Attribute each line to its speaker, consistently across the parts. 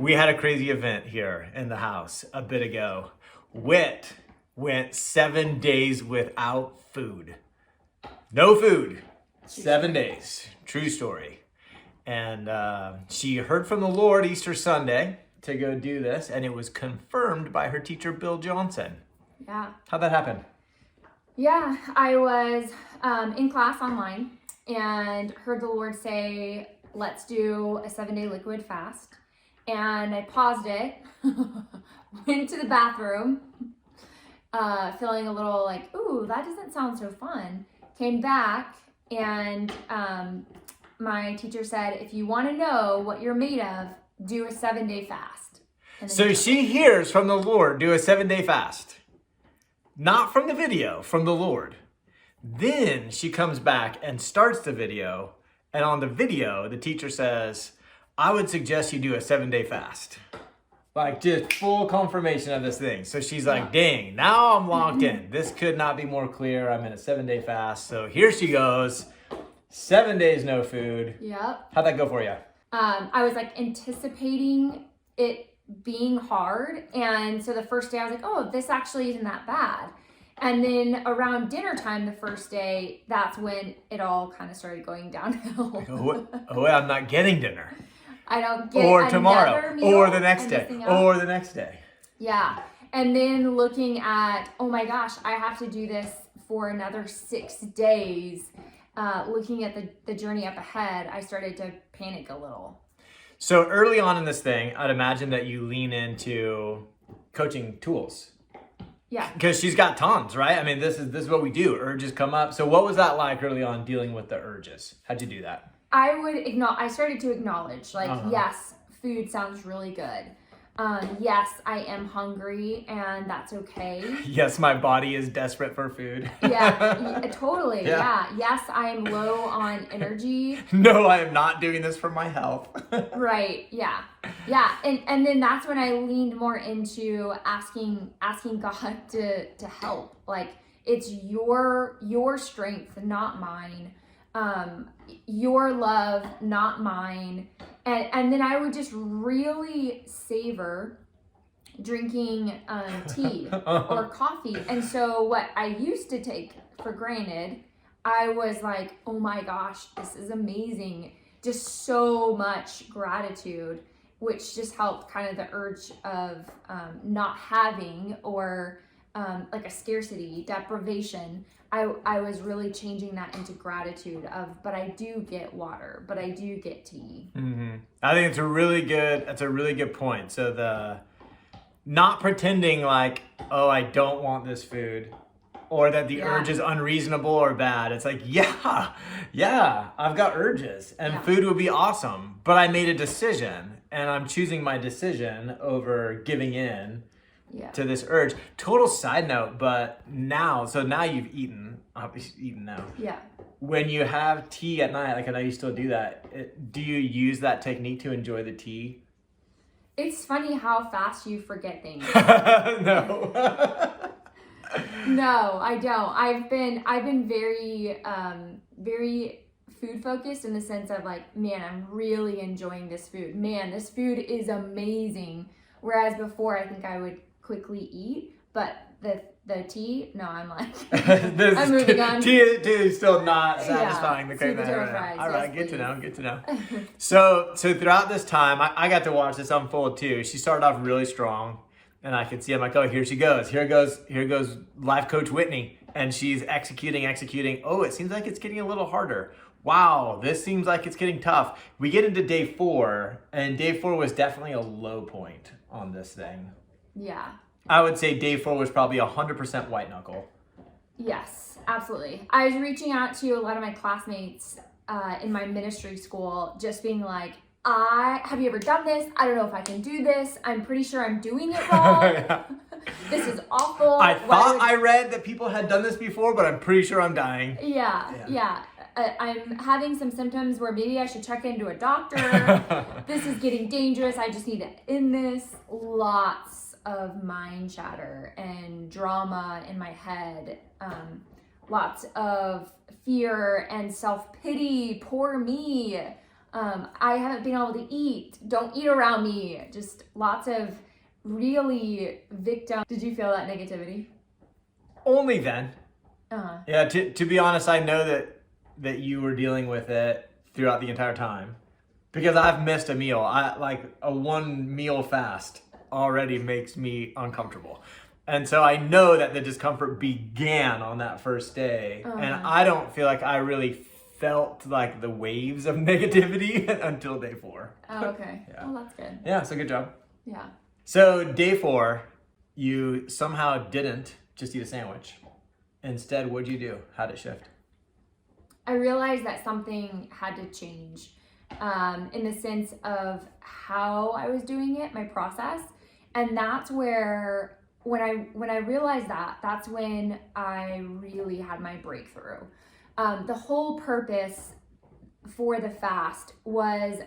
Speaker 1: We had a crazy event here in the house a bit ago. Whit went 7 days without food. No food. 7 days. True story. And she heard from the Lord Easter Sunday to go do this, and it was confirmed by her teacher, Bill Johnson.
Speaker 2: Yeah.
Speaker 1: How'd that happen?
Speaker 2: Yeah, I was in class online and heard the Lord say, let's do a 7-day liquid fast. And I paused it, went to the bathroom, feeling a little like, ooh, that doesn't sound so fun. Came back and my teacher said, if you want to know what you're made of, do a 7-day fast.
Speaker 1: So she hears from the Lord, do a 7-day fast. Not from the video, from the Lord. Then she comes back and starts the video. And on the video, the teacher says, I would suggest you do a 7-day fast. Like just full confirmation of this thing. So she's like, dang, now I'm locked in. This could not be more clear. I'm in a 7-day fast. So here she goes. 7 days, no food.
Speaker 2: Yep.
Speaker 1: How'd that go for you?
Speaker 2: I was like anticipating it being hard. And so the first day I was like, oh, this actually isn't that bad. And then around dinner time, the first day, that's when it all kind of started going downhill.
Speaker 1: Oh, I'm not getting dinner.
Speaker 2: I don't get
Speaker 1: or tomorrow,
Speaker 2: meal,
Speaker 1: or the next day, or the next day.
Speaker 2: Yeah. And then looking at, oh my gosh, I have to do this for another 6 days. Looking at the journey up ahead, I started to panic a little.
Speaker 1: So early on in this thing, I'd imagine that you lean into coaching tools.
Speaker 2: Yeah.
Speaker 1: Because she's got tons, right? I mean, this is what we do. Urges come up. So what was that like early on dealing with the urges? How'd you do that?
Speaker 2: I started to acknowledge, like, yes, food sounds really good. Yes, I am hungry, and that's okay.
Speaker 1: Yes, my body is desperate for food.
Speaker 2: Yeah, totally. Yeah. Yes, I am low on energy.
Speaker 1: No, I am not doing this for my health.
Speaker 2: Right. Yeah. Yeah. And then that's when I leaned more into asking God to help. Like, it's your strength, not mine. Your love, not mine. And then I would just really savor drinking tea or coffee. And so what I used to take for granted, I was like, oh my gosh, this is amazing. Just so much gratitude, which just helped kind of the urge of not having or like a scarcity, deprivation. I was really changing that into gratitude of, but I do get water, but I do get tea.
Speaker 1: Mm-hmm. I think that's a really good point. So the not pretending like, oh, I don't want this food, or that the urge is unreasonable or bad. It's like, yeah, I've got urges and food would be awesome, but I made a decision and I'm choosing my decision over giving in to this urge. Total side note, but now you've eaten, obviously eaten now.
Speaker 2: Yeah.
Speaker 1: When you have tea at night, like I know you still do that, do you use that technique to enjoy the tea?
Speaker 2: It's funny how fast you forget things.
Speaker 1: No.
Speaker 2: No, I don't. I've been very, very food focused in the sense of like, man, I'm really enjoying this food. Man, this food is amazing. Whereas before, I think I would quickly eat, but the tea, no, I'm like, I'm moving on.
Speaker 1: Tea is still not satisfying the craving. All right, good to know. So throughout this time, I got to watch this unfold too. She started off really strong, and I could see, I'm like, oh, here she goes. Here goes life coach Whitney, and she's executing. Oh, it seems like it's getting a little harder. Wow, this seems like it's getting tough. We get into day 4, and day 4 was definitely a low point on this thing.
Speaker 2: Yeah.
Speaker 1: I would say day 4 was probably 100% white knuckle.
Speaker 2: Yes, absolutely. I was reaching out to a lot of my classmates in my ministry school, just being like, have you ever done this? I don't know if I can do this. I'm pretty sure I'm doing it wrong. This is awful.
Speaker 1: I thought I read that people had done this before, but I'm pretty sure I'm dying.
Speaker 2: Yeah. I'm having some symptoms where maybe I should check into a doctor. This is getting dangerous. I just need to end this. Lots of mind chatter and drama in my head. Lots of fear and self-pity. Poor me. I haven't been able to eat. Don't eat around me. Just lots of really victim. Did you feel that negativity?
Speaker 1: Only then.
Speaker 2: Uh-huh.
Speaker 1: Yeah, to be honest, I know that you were dealing with it throughout the entire time because I've missed a meal. I like a 1 meal fast already makes me uncomfortable. And so I know that the discomfort began on that first day. And I don't feel like I really felt like the waves of negativity until day 4.
Speaker 2: Oh, okay.
Speaker 1: Yeah.
Speaker 2: Well, that's good.
Speaker 1: Yeah, so good job.
Speaker 2: Yeah.
Speaker 1: So day 4, you somehow didn't just eat a sandwich. Instead, what'd you do? How'd it shift?
Speaker 2: I realized that something had to change in the sense of how I was doing it, my process. And that's where, when I realized that, that's when I really had my breakthrough. The whole purpose for the fast was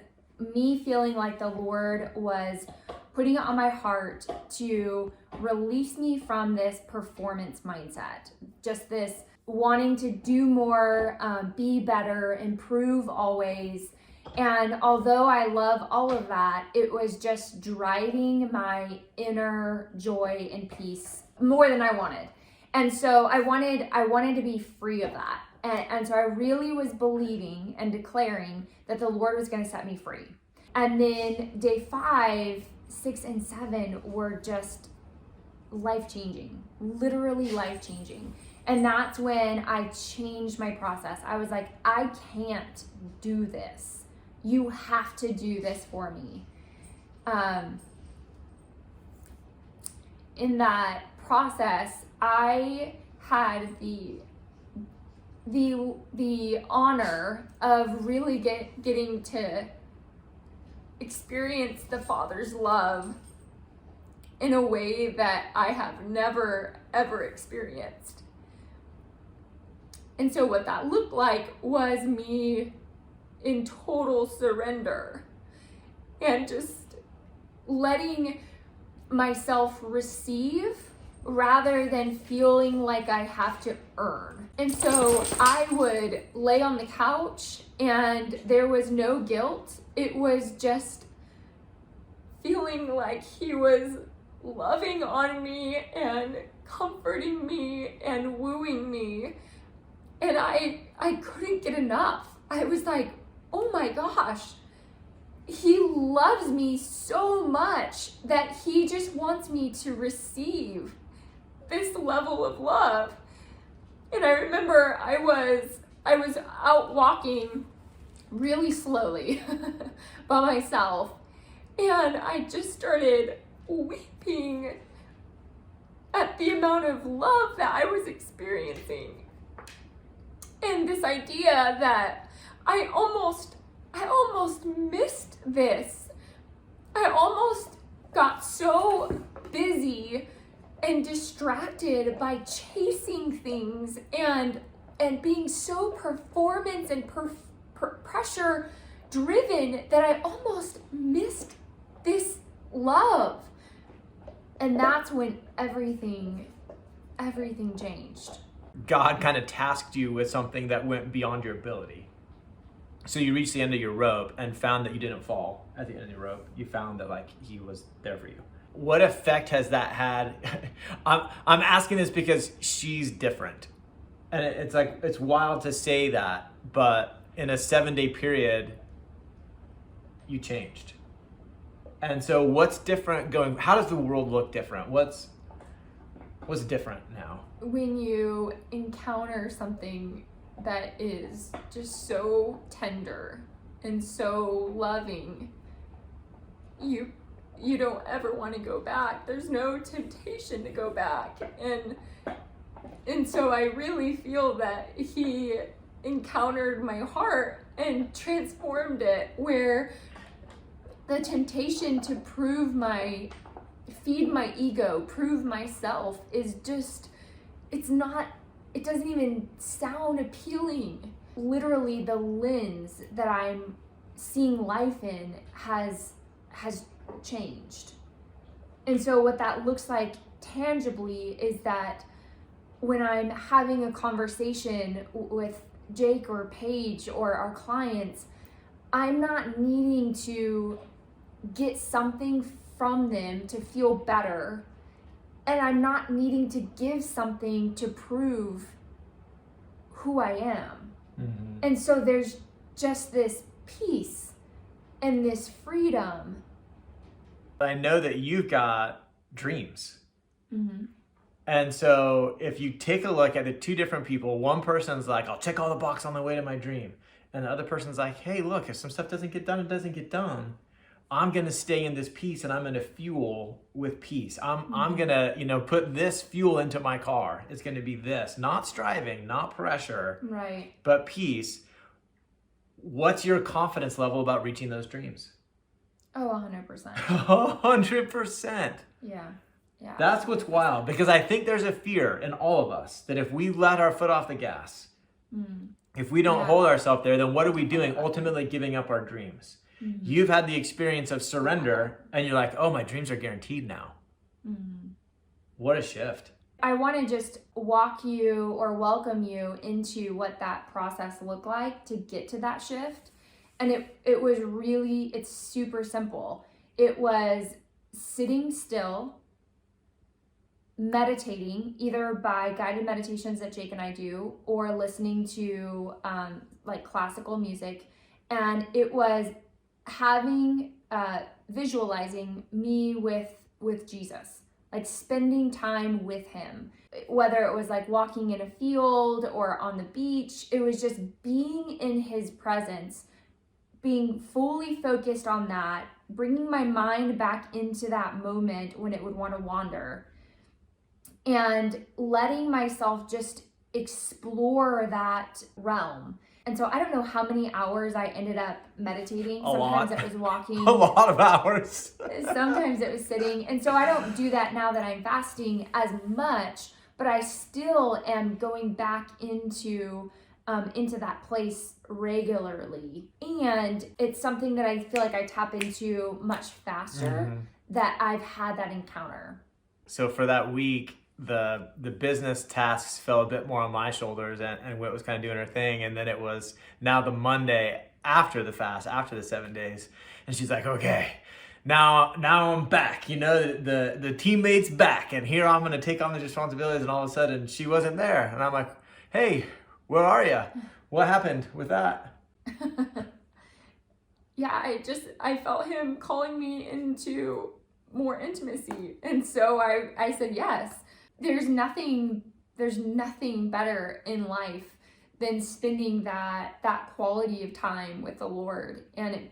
Speaker 2: me feeling like the Lord was putting it on my heart to release me from this performance mindset, just this wanting to do more, be better, improve always. And although I love all of that, it was just driving my inner joy and peace more than I wanted. And so I wanted to be free of that. And so I really was believing and declaring that the Lord was going to set me free. And then day 5, 6, and 7 were just life-changing, literally life-changing. And that's when I changed my process. I was like, I can't do this. You have to do this for me. In that process, I had the honor of really getting to experience the Father's love in a way that I have never, ever experienced. And so what that looked like was me in total surrender and just letting myself receive rather than feeling like I have to earn. And so I would lay on the couch and there was no guilt. It was just feeling like He was loving on me and comforting me and wooing me. And I couldn't get enough. I was like, oh my gosh, He loves me so much that He just wants me to receive this level of love. And I remember I was out walking really slowly by myself, and I just started weeping at the amount of love that I was experiencing. And this idea that I almost missed this. I almost got so busy and distracted by chasing things and being so performance and pressure driven that I almost missed this love. And that's when everything changed.
Speaker 1: God kind of tasked you with something that went beyond your ability. So you reached the end of your rope and found that you didn't fall at the end of your rope. You found that like He was there for you. What effect has that had? I'm asking this because she's different. And it's like, it's wild to say that, but in a 7-day period, you changed. And so what's different how does the world look different? What's different now?
Speaker 2: When you encounter something that is just so tender and so loving, you don't ever want to go back. There's no temptation to go back. And so I really feel that He encountered my heart and transformed it, where the temptation to feed my ego, prove myself is just, it doesn't even sound appealing. Literally the lens that I'm seeing life in has changed. And so what that looks like tangibly is that when I'm having a conversation with Jake or Paige or our clients, I'm not needing to get something from them to feel better, and I'm not needing to give something to prove who I am.
Speaker 1: Mm-hmm.
Speaker 2: And so there's just this peace and this freedom.
Speaker 1: I know that you've got dreams.
Speaker 2: Mm-hmm.
Speaker 1: And so if you take a look at the two different people, one person's like, I'll check all the boxes on the way to my dream. And the other person's like, hey, look, if some stuff doesn't get done, it doesn't get done. I'm going to stay in this peace, and I'm going to fuel with peace. I'm going to, put this fuel into my car. It's going to be this, not striving, not pressure,
Speaker 2: Right.
Speaker 1: but peace. What's your confidence level about reaching those dreams?
Speaker 2: Oh, 100%.
Speaker 1: 100%.
Speaker 2: Yeah. Yeah.
Speaker 1: That's what's wild, because I think there's a fear in all of us that if we let our foot off the gas, if we don't hold ourselves there, then what are we doing? Ultimately giving up our dreams. Mm-hmm. You've had the experience of surrender, and you're like, oh, my dreams are guaranteed now. Mm-hmm. What a shift.
Speaker 2: I want to just walk you or welcome you into what that process looked like to get to that shift. And it was really, it's super simple. It was sitting still, meditating, either by guided meditations that Jake and I do, or listening to like classical music. And it was visualizing me with Jesus, like spending time with him, whether it was like walking in a field or on the beach. It was just being in his presence, being fully focused on that, bringing my mind back into that moment when it would want to wander, and letting myself just explore that realm. And so I don't know how many hours I ended up meditating. Sometimes it was walking.
Speaker 1: A lot of hours.
Speaker 2: Sometimes it was sitting. And so I don't do that now that I'm fasting as much, but I still am going back into that place regularly. And it's something that I feel like I tap into much faster that I've had that encounter.
Speaker 1: So for that week, the business tasks fell a bit more on my shoulders, and Whit was kind of doing her thing. And then it was now the Monday after the fast, after the 7 days. And she's like, okay, now I'm back, the teammate's back, and here I'm going to take on the responsibilities. And all of a sudden she wasn't there. And I'm like, hey, where are you? What happened with that?
Speaker 2: Yeah, I felt him calling me into more intimacy. And so I said yes. There's nothing better in life than spending that quality of time with the Lord. And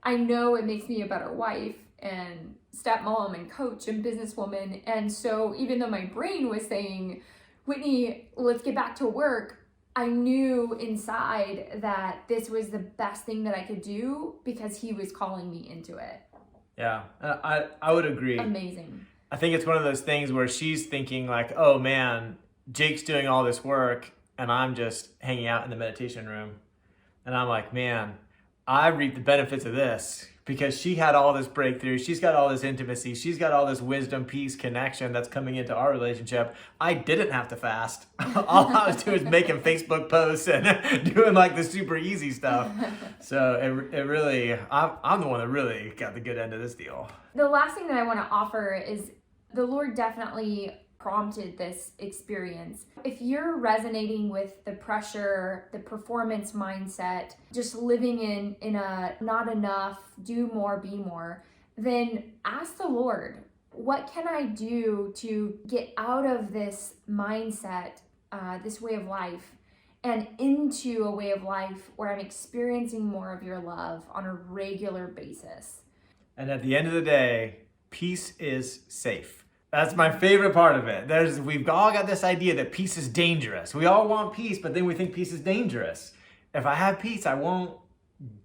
Speaker 2: I know it makes me a better wife and stepmom and coach and businesswoman. And so even though my brain was saying, Whitney, let's get back to work, I knew inside that this was the best thing that I could do because he was calling me into it.
Speaker 1: Yeah, I would agree.
Speaker 2: Amazing.
Speaker 1: I think it's one of those things where she's thinking like, oh man, Jake's doing all this work and I'm just hanging out in the meditation room. And I'm like, man, I reap the benefits of this because she had all this breakthrough. She's got all this intimacy. She's got all this wisdom, peace, connection that's coming into our relationship. I didn't have to fast. All I was doing was making Facebook posts and doing like the super easy stuff. So it really, I'm the one that really got the good end of this deal.
Speaker 2: The last thing that I want to offer is the Lord definitely prompted this experience. If you're resonating with the pressure, the performance mindset, just living in a not enough, do more, be more, then ask the Lord, what can I do to get out of this mindset, this way of life, and into a way of life where I'm experiencing more of your love on a regular basis?
Speaker 1: And at the end of the day, peace is safe. That's my favorite part of it. We've all got this idea that peace is dangerous. We all want peace, but then we think peace is dangerous. If I have peace, I won't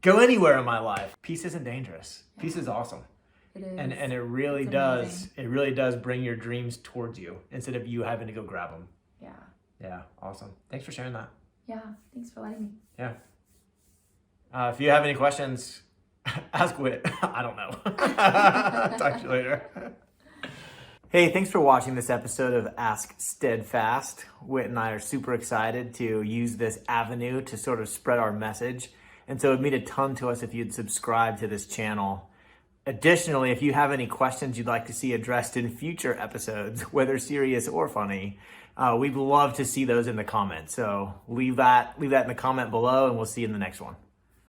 Speaker 1: go anywhere in my life. Peace isn't dangerous. Peace is awesome.
Speaker 2: It is.
Speaker 1: And it really does. It really does bring your dreams towards you instead of you having to go grab them.
Speaker 2: Yeah.
Speaker 1: Yeah, awesome. Thanks for sharing that.
Speaker 2: Yeah, thanks for letting me.
Speaker 1: Yeah. If you have any questions, ask Whit. I don't know. Talk to you later. Hey, thanks for watching this episode of Ask Steadfast. Whit and I are super excited to use this avenue to sort of spread our message And so it'd mean a ton to us if you'd subscribe to this channel. Additionally, if you have any questions you'd like to see addressed in future episodes, whether serious or funny, we'd love to see those in the comments. So leave that in the comment below, and we'll see you in the next one.